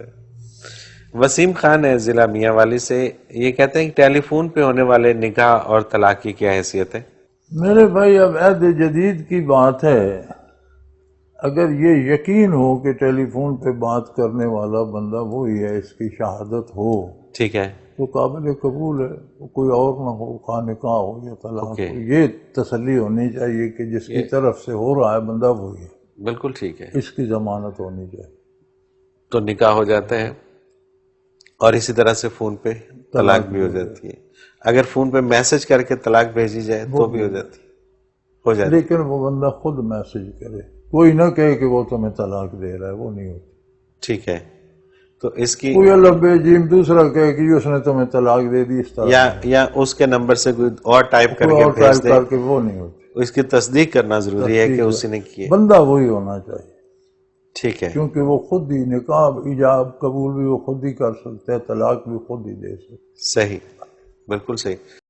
ہے. وسیم خان ہے ضلع میاں والی سے، یہ کہتے ہیں کہ ٹیلی فون پہ ہونے والے نکاح اور طلاق کی کیا حیثیت ہے؟ میرے بھائی اب عہد جدید کی بات ہے، اگر یہ یقین ہو کہ ٹیلی فون پہ بات کرنے والا بندہ وہی ہے، اس کی شہادت ہو، ٹھیک ہے، تو قابل قبول ہے. کوئی اور نہ ہو، خواہ نکاح ہو یا طلاق اوکے، ہو، یہ تسلی ہونی چاہیے کہ جس کی طرف سے ہو رہا ہے بندہ وہی ہے، بالکل ٹھیک ہے. اس کی ضمانت ہونی چاہیے. تو نکاح ہو جاتا ہے اور اسی طرح سے فون پہ طلاق بھی ہو جاتی ہے. اگر فون پہ میسج کر کے طلاق بھیجی جائے تو بھی ہو جاتی ہے، ہو جاتی ہے. لیکن وہ بندہ خود میسج کرے، کوئی نہ کہے کہ وہ تمہیں طلاق دے رہا ہے، وہ نہیں ہوتی. ٹھیک ہے، تو اس کی کوئی اللہ بے جیم دوسرا کہے کہ اس نے تمہیں طلاق دے دی، اس طرح یا اس کے نمبر سے کوئی اور ٹائپ کر کوئی کے اور بھیج ٹائپ دے، کر کے، وہ نہیں ہوتی. اس کی تصدیق کرنا ضروری ہے کہ اسی نے کی ہے. بندہ وہی ہونا چاہیے، ٹھیک ہے، کیونکہ وہ خود ہی نکاح ایجاب قبول بھی وہ خود ہی کر سکتا ہے، طلاق بھی خود ہی دے سکتا ہے. صحیح، بالکل صحیح.